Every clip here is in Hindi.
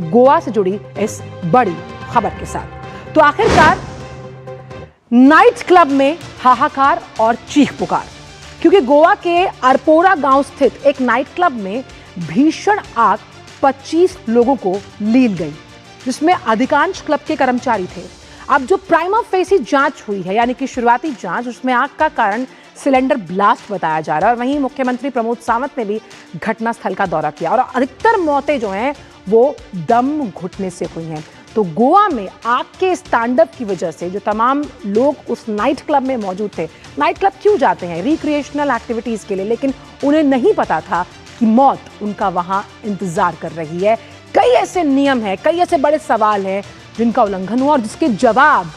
गोवा से जुड़ी इस बड़ी खबर के साथ। तो आखिरकार नाइट क्लब में हाहाकार और चीख पुकार, क्योंकि गोवा के अरपोरा गांव स्थित एक नाइट क्लब में भीषण आग 25 लोगों को लील गई, जिसमें अधिकांश क्लब के कर्मचारी थे। अब जो प्राइमा फेसी जांच हुई है, यानी कि शुरुआती जांच, उसमें आग का कारण सिलेंडर ब्लास्ट बताया जा रहा है। और वहीं मुख्यमंत्री प्रमोद सावंत ने भी घटनास्थल का दौरा किया और अधिकतर मौतें जो हैं वो दम घुटने से हुई हैं। तो गोवा में आग के इस तांडव की वजह से जो तमाम लोग उस नाइट क्लब में मौजूद थे, नाइट क्लब क्यों जाते हैं? रिक्रिएशनल एक्टिविटीज के लिए, लेकिन उन्हें नहीं पता था कि मौत उनका वहां इंतजार कर रही है। कई ऐसे नियम हैं, कई ऐसे बड़े सवाल हैं जिनका उल्लंघन हुआ और जिसके जवाब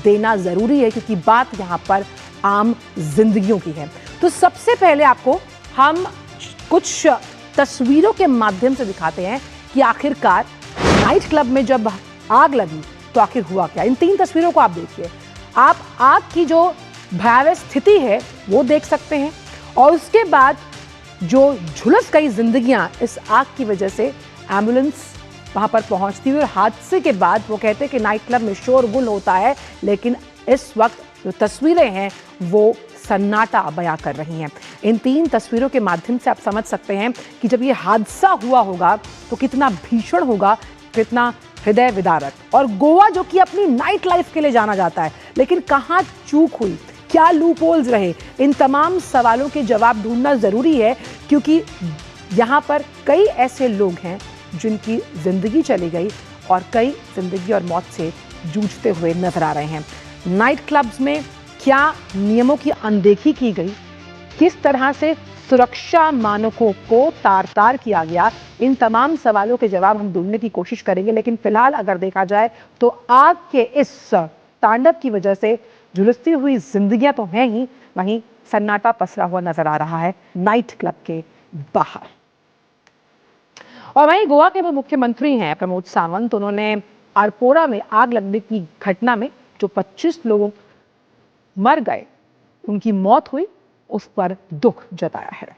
देना जरूरी है, क्योंकि बात यहाँ पर आम जिंदगियों की है। तो सबसे पहले आपको हम कुछ तस्वीरों के माध्यम से दिखाते हैं कि आखिरकार नाइट क्लब में जब आग लगी तो आखिर हुआ क्या। इन 3 तस्वीरों को आप देखिए। आप आग की जो भयावह स्थिति है वो देख सकते हैं, और उसके बाद जो झुलस गई जिंदगियां इस आग की वजह से, एम्बुलेंस वहां पर पहुंचती हुई और हादसे के बाद वो कहते हैं कि नाइट क्लब में शोरगुल होता है, लेकिन इस वक्त जो तस्वीरें हैं वो सन्नाटा बयां कर रही हैं। इन 3 तस्वीरों के माध्यम से आप समझ सकते हैं कि जब ये हादसा हुआ होगा तो कितना भीषण होगा, कितना हृदय विदारक। और गोवा जो कि अपनी नाइट लाइफ के लिए जाना जाता है, लेकिन कहाँ चूक हुई, क्या लूपहोल्स रहे, इन तमाम सवालों के जवाब ढूंढना जरूरी है, क्योंकि यहाँ पर कई ऐसे लोग हैं जिनकी जिंदगी चली गई और कई जिंदगी और मौत से जूझते हुए नजर आ रहे हैं। नाइट क्लब्स में क्या नियमों की अनदेखी की गई, किस तरह से सुरक्षा मानकों को तार तार किया गया, इन तमाम सवालों के जवाब हम ढूंढने की कोशिश करेंगे। लेकिन फिलहाल अगर देखा जाए तो आग के इस तांडव की वजह से झुलसती हुई जिंदगियां तो हैं ही, वहीं सन्नाटा पसरा हुआ नजर आ रहा है नाइट क्लब के बाहर। और वहीं गोवा के वो मुख्यमंत्री हैं प्रमोद सावंत, उन्होंने अरपोरा में आग लगने की घटना में जो 25 लोग मर गए, उनकी मौत हुई, उस पर दुख जताया है।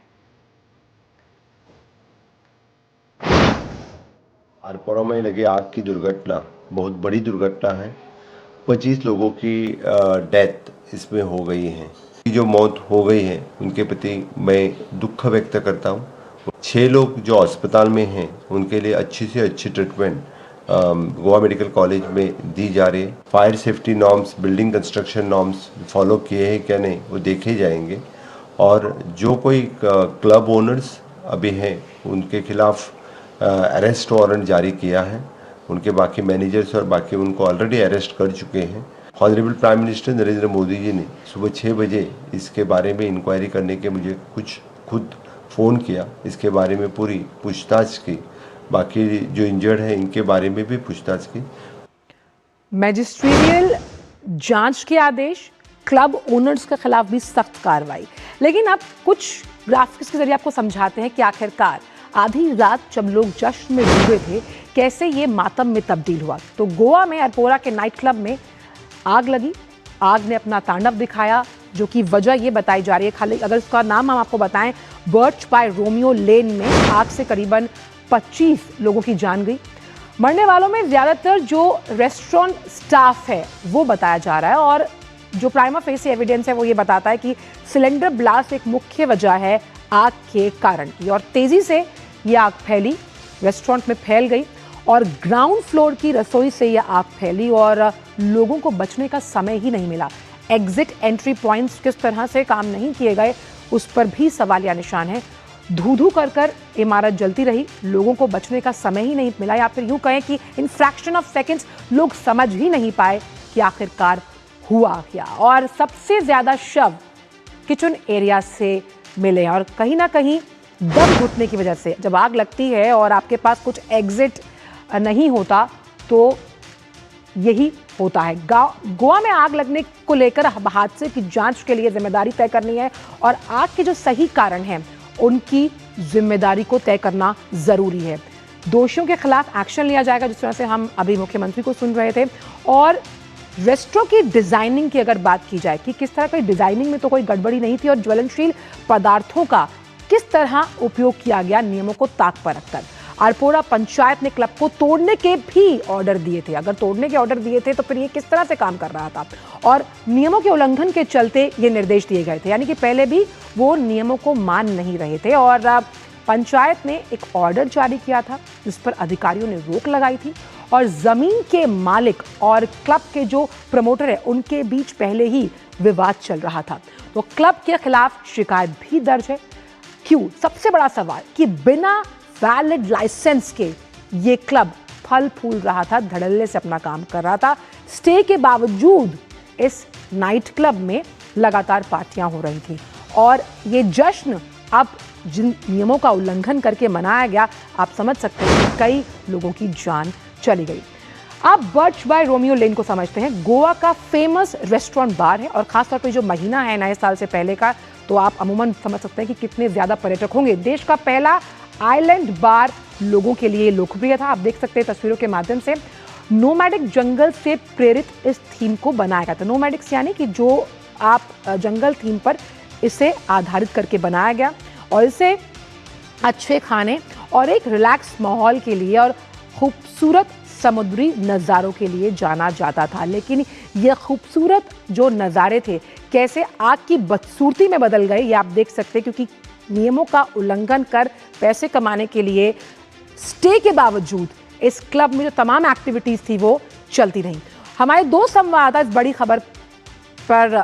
अरपोरा में लगी आग की दुर्घटना बहुत बड़ी दुर्घटना है। 25 लोगों की डेथ इसमें हो गई है। जो मौत हो गई है उनके प्रति मैं दुख व्यक्त करता हूँ। 6 लोग जो अस्पताल में हैं उनके लिए अच्छी से अच्छी ट्रीटमेंट गोवा मेडिकल कॉलेज में दी जा रही है। Fire safety norms, building construction norms follow किए हैं क्या नहीं वो देखे जाएंगे, और जो कोई क्लब ओनर्स अभी हैं उनके खिलाफ अरेस्ट वारंट जारी किया है। उनके बाकी मैनेजर्स और बाकी उनको ऑलरेडी अरेस्ट कर चुके हैं। Honourable prime minister Narendra Modi ji ने सुबह 6 बजे इसके बारे में इंक्वायरी करने के मुझे खुद फ़ोन किया, इसके बारे में पूरी पूछताछ की, बाकी जो इंजर्ड है इनके बारे में भी पूछताछ की। मैजिस्ट्रियल जांच के आदेश, क्लब ओनर्स के खिलाफ भी सख्त कार्रवाई। लेकिन अब कुछ ग्राफिक्स के जरिए आपको समझाते हैं कि आखिरकार आधी रात जब लोग जश्न में डूबे थे, कैसे ये मातम में तब्दील हुआ। तो गोवा में अरपोरा के नाइट क्लब में आग लगी, आग ने अपना तांडव दिखाया, जो कि वजह ये बताई जा रही है, खाली अगर उसका नाम हम आपको बताएं, बर्च बाय रोमियो लेन में आग से करीबन 25 लोगों की जान गई। मरने वालों में ज्यादातर जो रेस्टोरेंट स्टाफ है वो बताया जा रहा है, और जो प्राइमा फेसी एविडेंस है वो ये बताता है कि सिलेंडर ब्लास्ट एक मुख्य वजह है आग के कारण की, और तेजी से ये आग फैली, रेस्टोरेंट में फैल गई और ग्राउंड फ्लोर की रसोई से यह आग फैली और लोगों को बचने का समय ही नहीं मिला। एग्जिट एंट्री पॉइंट्स किस तरह से काम नहीं किए गए उस पर भी सवालिया निशान है। धू कर इमारत जलती रही, लोगों को बचने का समय ही नहीं मिला, या फिर यूं कहें कि इन फ्रैक्शन ऑफ सेकंड्स लोग समझ ही नहीं पाए कि आखिरकार हुआ क्या। और सबसे ज्यादा शव किचन एरिया से मिले, और कहीं ना कहीं दम घुटने की वजह से जब आग लगती है और आपके पास कुछ एग्जिट नहीं होता तो यही होता है। गोवा में आग लगने को लेकर हादसे की जांच के लिए जिम्मेदारी तय करनी है, और आग के जो सही कारण हैं उनकी जिम्मेदारी को तय करना जरूरी है। दोषियों के खिलाफ एक्शन लिया जाएगा, जिस तरह से हम अभी मुख्यमंत्री को सुन रहे थे। और रेस्टोरेंट की डिजाइनिंग की अगर बात की जाए कि किस तरह की डिजाइनिंग में तो कोई गड़बड़ी नहीं थी, और ज्वलनशील पदार्थों का किस तरह उपयोग किया गया नियमों को ताक पर रखकर। अरपोरा पंचायत ने क्लब को तोड़ने के भी ऑर्डर दिए थे। अगर तोड़ने के ऑर्डर दिए थे तो फिर ये किस तरह से काम कर रहा था, और नियमों के उल्लंघन के चलते ये निर्देश दिए गए थे, यानी कि पहले भी वो नियमों को मान नहीं रहे थे। और पंचायत ने एक ऑर्डर जारी किया था जिस पर अधिकारियों ने रोक लगाई थी, और जमीन के मालिक और क्लब के जो प्रमोटर है उनके बीच पहले ही विवाद चल रहा था। तो क्लब के खिलाफ शिकायत भी दर्ज है। क्यों? सबसे बड़ा सवाल कि बिना वैलिड लाइसेंस के ये क्लब फल फूल रहा था, धड़ल्ले से अपना काम कर रहा था। स्टे के बावजूद इस नाइट क्लब में लगातार पार्टियां हो रही थी, और ये जश्न अब जिन नियमों का उल्लंघन करके मनाया गया, आप समझ सकते हैं कि कई लोगों की जान चली गई। आप बर्च बाय रोमियो लेन को समझते हैं, गोवा का फेमस रेस्टोरेंट बार है, और खासतौर पर जो महीना है नए साल से पहले का, तो आप अमूमन समझ सकते हैं कि कितने ज्यादा पर्यटक होंगे। देश का पहला आइलैंड बार लोगों के लिए लोकप्रिय था। आप देख सकते हैं तस्वीरों के माध्यम से। नोमैडिक जंगल से प्रेरित इस थीम को बनाया गया था। नोमैडिक्स यानी कि जो आप जंगल थीम पर इसे आधारित करके बनाया गया, और इसे अच्छे खाने और एक रिलैक्स माहौल के लिए और खूबसूरत समुद्री नज़ारों के लिए जाना जाता था। लेकिन ये खूबसूरत जो नज़ारे थे कैसे आग की बदसूरती में बदल गए, ये आप देख सकते हैं, क्योंकि नियमों का उल्लंघन कर पैसे कमाने के लिए स्टे के बावजूद इस क्लब में जो तमाम एक्टिविटीज़ थी वो चलती रहीं। हमारे दो संवाददाता इस बड़ी खबर पर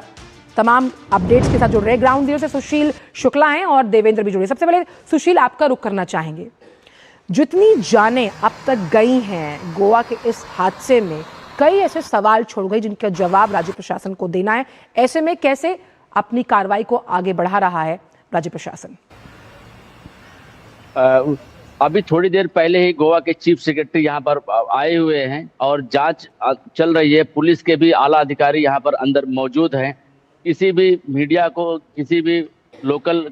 तमाम अपडेट्स के साथ जुड़ रहे। ग्राउंड जीरो से सुशील शुक्ला हैं और देवेंद्र भी जुड़े। सबसे पहले सुशील, आपका रुख करना चाहेंगे, जितनी जानें अब तक गई हैं गोवा के इस हादसे में, कई ऐसे सवाल छोड़ गई जिनका जवाब राज्य प्रशासन को देना है। ऐसे में कैसे अपनी कार्रवाई को आगे बढ़ा रहा है राज्य प्रशासन? अभी थोड़ी देर पहले ही गोवा के चीफ सेक्रेटरी यहाँ पर आए हुए हैं और जांच चल रही है। पुलिस के भी आला अधिकारी यहाँ पर अंदर मौजूद हैं। किसी भी मीडिया को, किसी भी लोकल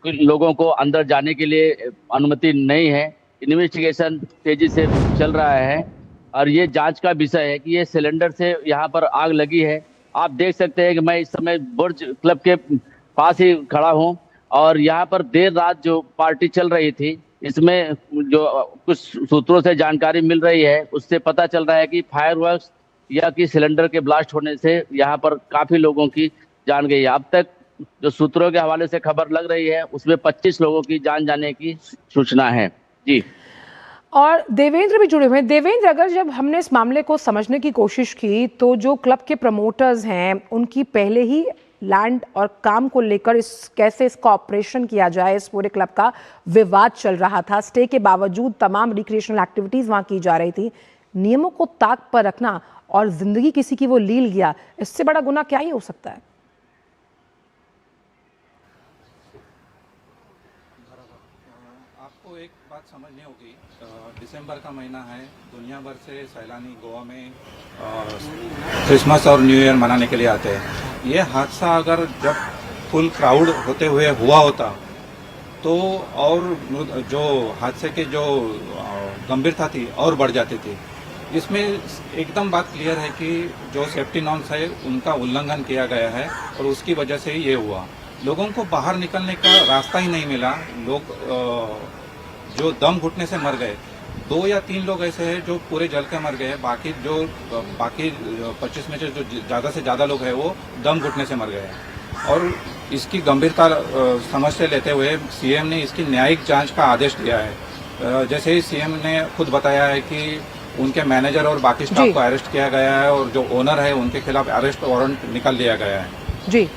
लोगों को अंदर जाने के लिए अनुमति नहीं है। इन्वेस्टिगेशन तेजी से चल रहा है और ये जांच का विषय है कि ये सिलेंडर से यहाँ पर आग लगी है। आप देख सकते हैं कि मैं इस समय बुर्ज क्लब के पास ही खड़ा हूँ और यहाँ पर देर रात जो पार्टी चल रही थी, इसमें जो कुछ सूत्रों से जानकारी मिल रही है उससे पता चल रहा है कि फायरवर्क्स या कि सिलेंडर के ब्लास्ट होने से यहाँ पर काफी लोगों की जान गई है। अब तक जो सूत्रों के हवाले से खबर लग रही है उसमें 25 लोगों की जान जाने की सूचना है। जी, और देवेंद्र भी जुड़े हुए हैं। देवेंद्र, अगर जब हमने इस मामले को समझने की कोशिश की तो जो क्लब के प्रमोटर्स हैं उनकी पहले ही लैंड और काम को लेकर कैसे इसका ऑपरेशन किया जाए, इस पूरे क्लब का विवाद चल रहा था। स्टे के बावजूद तमाम रिक्रिएशनल एक्टिविटीज वहां की जा रही थी। नियमों को ताक पर रखना और जिंदगी किसी की वो लील गया, इससे बड़ा गुनाह क्या ही हो सकता है? आपको एक बात समझनी होगी, दिसंबर का महीना है, दुनिया भर से सैलानी गोवा में क्रिसमस और न्यू ईयर मनाने के लिए आते हैं। ये हादसा अगर जब फुल क्राउड होते हुए हुआ होता तो और जो हादसे के जो गंभीरता थी और बढ़ जाती थी। इसमें एकदम बात क्लियर है कि जो सेफ्टी नॉर्म्स है उनका उल्लंघन किया गया है और उसकी वजह से ही ये हुआ। लोगों को बाहर निकलने का रास्ता ही नहीं मिला। लोग जो दम घुटने से मर गए। 2 या 3 लोग ऐसे हैं जो पूरे जल के मर गए। बाकी 25 में जो ज़्यादा से ज़्यादा लोग हैं वो दम घुटने से मर गए। और इसकी गंभीरता समझते लेते हुए सीएम ने इसकी न्यायिक जांच का आदेश दिया है। जैसे ही सीएम ने खुद बताया है कि उनके मैनेजर और बाकी स्टाफ को अरेस्ट किया गया है और जो ओनर है उनके खिलाफ अरेस्ट वारंट निकाल लिया गया है। जी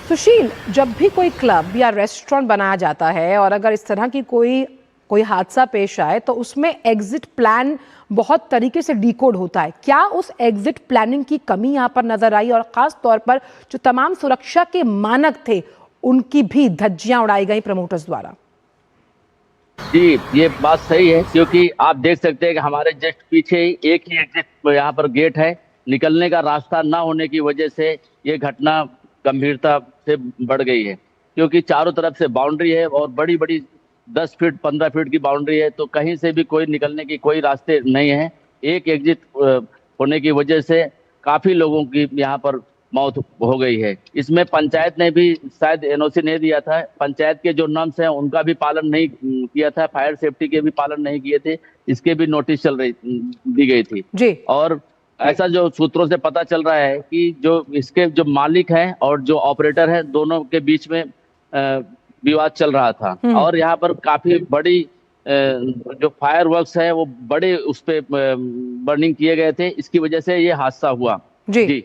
सुशील, जब भी कोई क्लब या रेस्टोरेंट बनाया जाता है और अगर इस तरह की कोई हादसा पेश आए तो उसमें एग्जिट प्लान बहुत तरीके से डिकोड होता है। क्या उस एग्जिट प्लानिंग की कमी यहाँ पर नजर आई, और खास तौर पर जो तमाम सुरक्षा के मानक थे उनकी भी धज्जियां उड़ाई गई प्रमोटर्स द्वारा? जी, ये बात सही है, क्योंकि आप देख सकते हैं कि हमारे जस्ट पीछे ही एक ही एग्जिट यहाँ पर गेट है। निकलने का रास्ता ना होने की वजह से ये घटना गंभीरता से बढ़ गई है, क्योंकि चारों तरफ से बाउंड्री है और बड़ी बड़ी 10 फीट 15 फीट की बाउंड्री है, तो कहीं से भी कोई निकलने की कोई रास्ते नहीं है। एक एग्जिट होने की वजह से काफी लोगों की यहाँ पर मौत हो गई है। इसमें पंचायत ने भी शायद एनओसी नहीं दिया था, पंचायत के जो नॉर्म्स हैं उनका भी पालन नहीं किया था, फायर सेफ्टी के भी पालन नहीं किए थे, इसके भी नोटिस दी गई थी जी। और ऐसा जो सूत्रों से पता चल रहा है कि जो इसके जो मालिक हैं और जो ऑपरेटर है दोनों के बीच में विवाद चल रहा था और यहाँ पर काफी बड़ी जो फायर वर्क्स है वो बड़े उस पे बर्निंग किए गए थे, इसकी वजह से ये हादसा हुआ। जी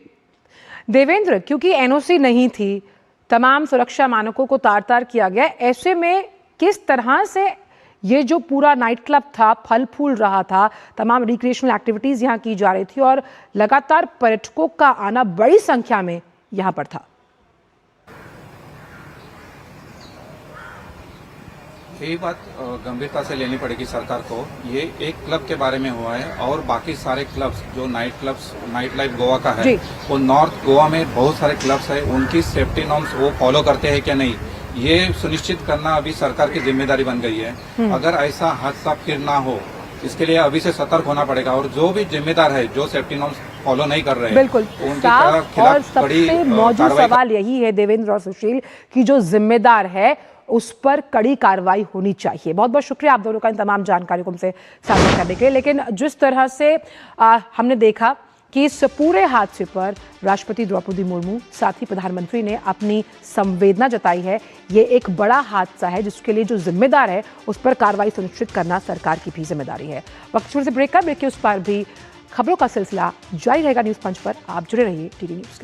देवेंद्र, क्योंकि एनओसी नहीं थी, तमाम सुरक्षा मानकों को तार तार किया गया, ऐसे में किस तरह से ये जो पूरा नाइट क्लब था फल फूल रहा था, तमाम रिक्रिएशनल एक्टिविटीज यहाँ की जा रही थी और लगातार पर्यटकों का आना बड़ी संख्या में यहाँ पर था? यही बात गंभीरता से लेनी पड़ेगी सरकार को। ये एक क्लब के बारे में हुआ है और बाकी सारे क्लब्स जो नाइट लाइफ गोवा का है वो नॉर्थ गोवा में बहुत सारे क्लब्स है, उनकी सेफ्टी नॉर्म्स वो फॉलो करते हैं क्या नहीं, ये सुनिश्चित करना अभी सरकार की जिम्मेदारी बन गई है। अगर ऐसा हादसा फिर ना हो इसके लिए अभी से सतर्क होना पड़ेगा और जो भी जिम्मेदार है जो सेफ्टी नॉर्म्स फॉलो नहीं कर रहे हैं बिल्कुल साफ, और सबसे मौजूद सवाल यही है देवेंद्र और सुशील कि जो जिम्मेदार है उस पर कड़ी कार्रवाई होनी चाहिए। बहुत बहुत शुक्रिया आप दोनों का इन तमाम जानकारी को हमसे साझा करने के लिए। लेकिन जिस तरह से हमने देखा कि इस पूरे हादसे पर राष्ट्रपति द्रौपदी मुर्मू साथ ही प्रधानमंत्री ने अपनी संवेदना जताई है, ये एक बड़ा हादसा है जिसके लिए जो जिम्मेदार है उस पर कार्रवाई सुनिश्चित करना सरकार की भी जिम्मेदारी है। वक्त छोटे से ब्रेक के उस पर भी खबरों का सिलसिला जारी रहेगा न्यूज़ पंच पर। आप जुड़े रहिए टीवी न्यूज़ के।